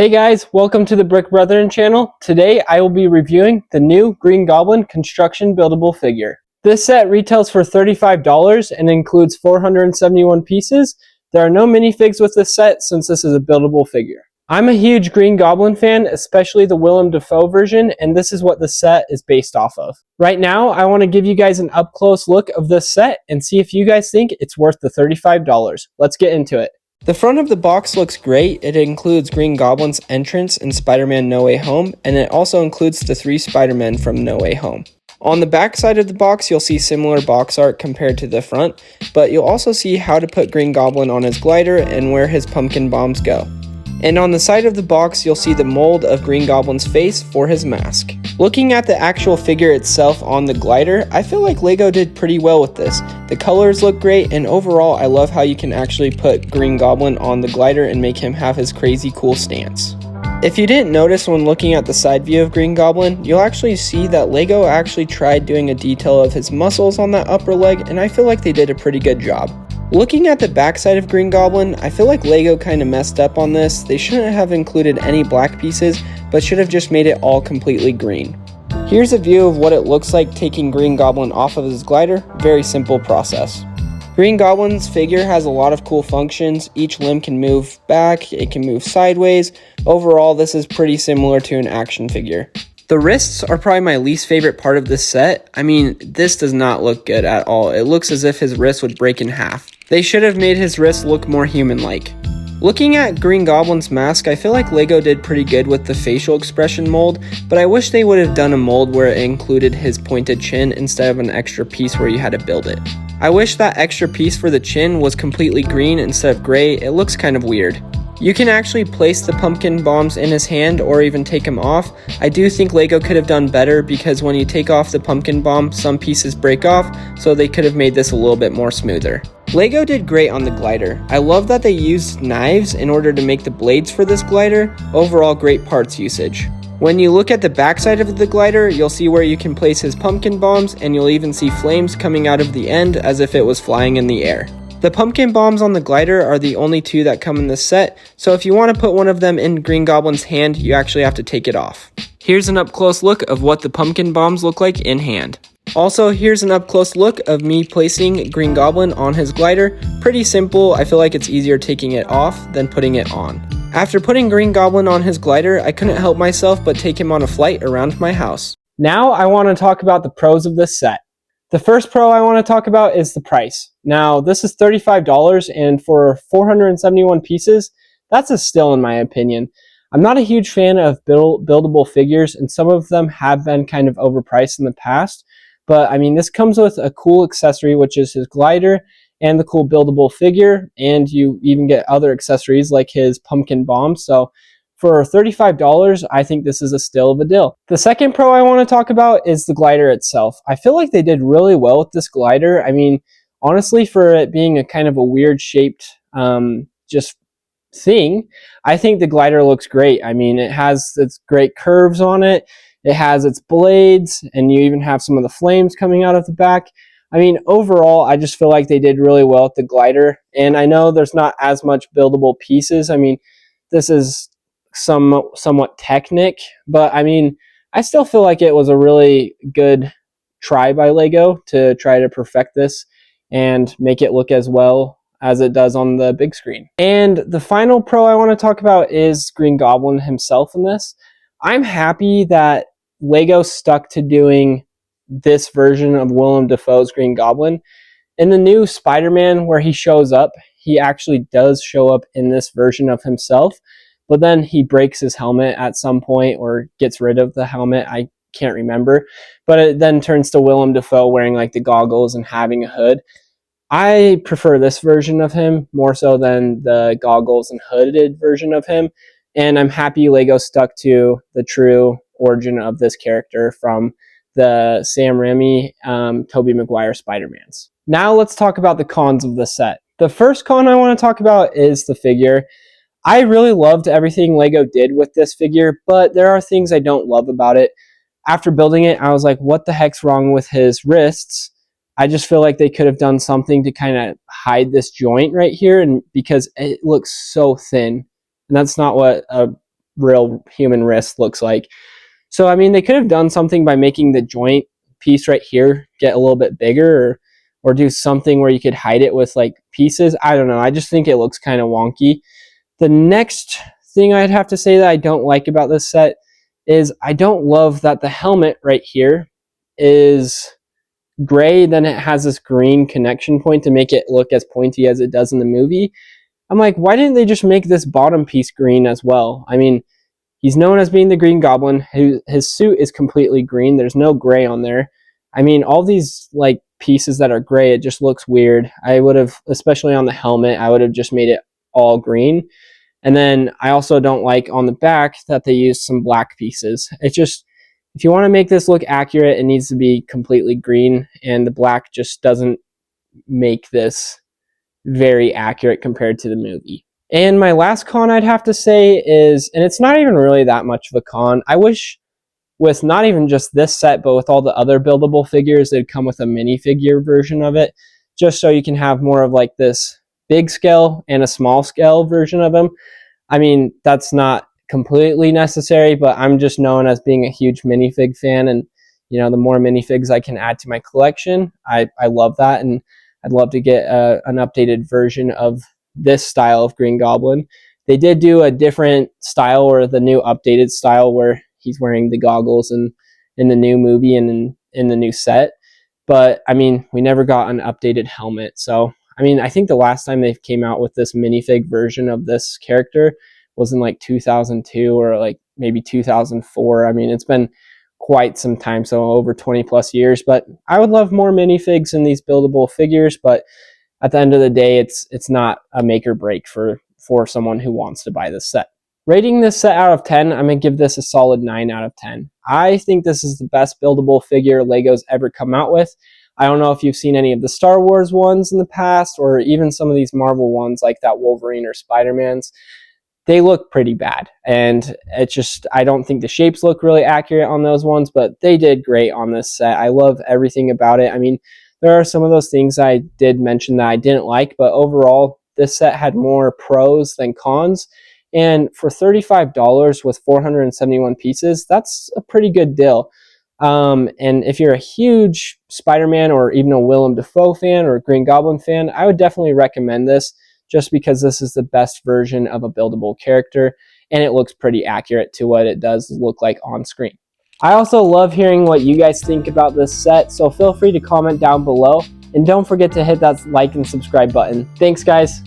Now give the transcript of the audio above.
Hey guys, welcome to the Brick Brethren channel. Today I will be reviewing the new Green Goblin construction buildable figure. This set retails for $35 and includes 471 pieces. There are no minifigs with this set since this is a buildable figure. I'm a huge Green Goblin fan, especially the Willem Dafoe version, and this is what the set is based off of. Right now, I want to give you guys an up-close look of this set and see if you guys think it's worth the $35. Let's get into it. The front of the box looks great. It includes Green Goblin's entrance in Spider-Man No Way Home, and it also includes the 3 Spider-Men from No Way Home. On the back side of the box, you'll see similar box art compared to the front, but you'll also see how to put Green Goblin on his glider and where his pumpkin bombs go. And on the side of the box, you'll see the mold of Green Goblin's face for his mask. Looking at the actual figure itself on the glider, I feel like Lego did pretty well with this. The colors look great, and overall, I love how you can actually put Green Goblin on the glider and make him have his crazy cool stance. If you didn't notice when looking at the side view of Green Goblin, you'll actually see that Lego actually tried doing a detail of his muscles on that upper leg, and I feel like they did a pretty good job. Looking at the backside of Green Goblin, I feel like Lego kind of messed up on this. They shouldn't have included any black pieces, but should have just made it all completely green. Here's a view of what it looks like taking Green Goblin off of his glider. Very simple process. Green Goblin's figure has a lot of cool functions. Each limb can move back, it can move sideways. Overall, this is pretty similar to an action figure. The wrists are probably my least favorite part of this set. I mean, this does not look good at all. It looks as if his wrist would break in half. They should have made his wrist look more human-like. Looking at Green Goblin's mask, I feel like Lego did pretty good with the facial expression mold, but I wish they would have done a mold where it included his pointed chin instead of an extra piece where you had to build it. I wish that extra piece for the chin was completely green instead of gray. It looks kind of weird. You can actually place the pumpkin bombs in his hand or even take them off. I do think Lego could have done better because when you take off the pumpkin bomb, some pieces break off, so they could have made this a little bit more smoother. Lego did great on the glider. I love that they used knives in order to make the blades for this glider. Overall, great parts usage. When you look at the backside of the glider, you'll see where you can place his pumpkin bombs, and you'll even see flames coming out of the end as if it was flying in the air. The pumpkin bombs on the glider are the only 2 that come in this set, so if you want to put one of them in Green Goblin's hand, you actually have to take it off. Here's an up-close look of what the pumpkin bombs look like in hand. Also, here's an up-close look of me placing Green Goblin on his glider. Pretty simple. I feel like it's easier taking it off than putting it on. After putting Green Goblin on his glider, I couldn't help myself but take him on a flight around my house. Now I want to talk about the pros of this set. The first pro I want to talk about is the price. Now, this is $35, and for 471 pieces, that's a steal in my opinion. I'm not a huge fan of buildable figures, and some of them have been kind of overpriced in the past. But I mean, this comes with a cool accessory, which is his glider and the cool buildable figure, and you even get other accessories like his pumpkin bomb. So for $35, I think this is a steal of a deal. The second pro I want to talk about is the glider itself. I feel like they did really well with this glider. I mean, honestly, for it being a kind of a weird shaped just thing, I think the glider looks great. I mean, it has its great curves on it. It has its blades, and you even have some of the flames coming out of the back. I mean, overall, I just feel like they did really well with the glider. And I know there's not as much buildable pieces. I mean, this is somewhat technic, but I mean, I still feel like it was a really good try by Lego to try to perfect this and make it look as well as it does on the big screen. And the final pro I want to talk about is Green Goblin himself in this. I'm happy that Lego stuck to doing this version of Willem Dafoe's Green Goblin. In the new Spider-Man where he shows up, he actually does show up in this version of himself, but then he breaks his helmet at some point or gets rid of the helmet. I can't remember, but it then turns to Willem Dafoe wearing like the goggles and having a hood. I prefer this version of him more so than the goggles and hooded version of him. And I'm happy Lego stuck to the true origin of this character from the Sam Raimi, Tobey Maguire Spider-Mans. Now let's talk about the cons of the set. The first con I want to talk about is the figure. I really loved everything Lego did with this figure, but there are things I don't love about it. After building it, I was like, what the heck's wrong with his wrists? I just feel like they could have done something to kind of hide this joint right here, and because it looks so thin. And that's not what a real human wrist looks like. So, I mean, they could have done something by making the joint piece right here get a little bit bigger, or do something where you could hide it with like pieces. I don't know. I just think it looks kind of wonky. The next thing I'd have to say that I don't like about this set is I don't love that the helmet right here is gray, then it has this green connection point to make it look as pointy as it does in the movie. I'm like, why didn't they just make this bottom piece green as well? I mean, he's known as being the Green Goblin. His suit is completely green. There's no gray on there. I mean, all these like pieces that are gray, it just looks weird. I would have, especially on the helmet, I would have just made it all green. And then I also don't like on the back that they use some black pieces. It's just, if you want to make this look accurate, it needs to be completely green, and the black just doesn't make this very accurate compared to the movie. And my last con I'd have to say is, and it's not even really that much of a con, I wish with not even just this set, but with all the other buildable figures, they'd come with a minifigure version of it, just so you can have more of like this big scale and a small scale version of them. I mean, that's not completely necessary, but I'm just known as being a huge minifig fan, and you know, the more minifigs I can add to my collection, I love that, and I'd love to get an updated version of this style of Green Goblin. They did do a different style, or the new updated style, where he's wearing the goggles in the new movie and in the new set. But I mean, we never got an updated helmet. So I mean, I think the last time they came out with this minifig version of this character was in like 2002 or like maybe 2004. I mean, it's been quite some time, so over 20 plus years. But I would love more minifigs in these buildable figures, but at the end of the day, it's not a make or break for someone who wants to buy this set. Rating this set out of 10, I'm going to give this a solid 9 out of 10. I think this is the best buildable figure Lego's ever come out with. I don't know if you've seen any of the Star Wars ones in the past, or even some of these Marvel ones like that Wolverine or Spider-Man's. They look pretty bad, and it's just, I don't think the shapes look really accurate on those ones, but they did great on this set. I love everything about it. I mean, there are some of those things I did mention that I didn't like, but overall, this set had more pros than cons. And for $35 with 471 pieces, that's a pretty good deal. And if you're a huge Spider-Man or even a Willem Dafoe fan or a Green Goblin fan, I would definitely recommend this, just because this is the best version of a buildable character, and it looks pretty accurate to what it does look like on screen. I also love hearing what you guys think about this set, so feel free to comment down below, and don't forget to hit that like and subscribe button. Thanks, guys.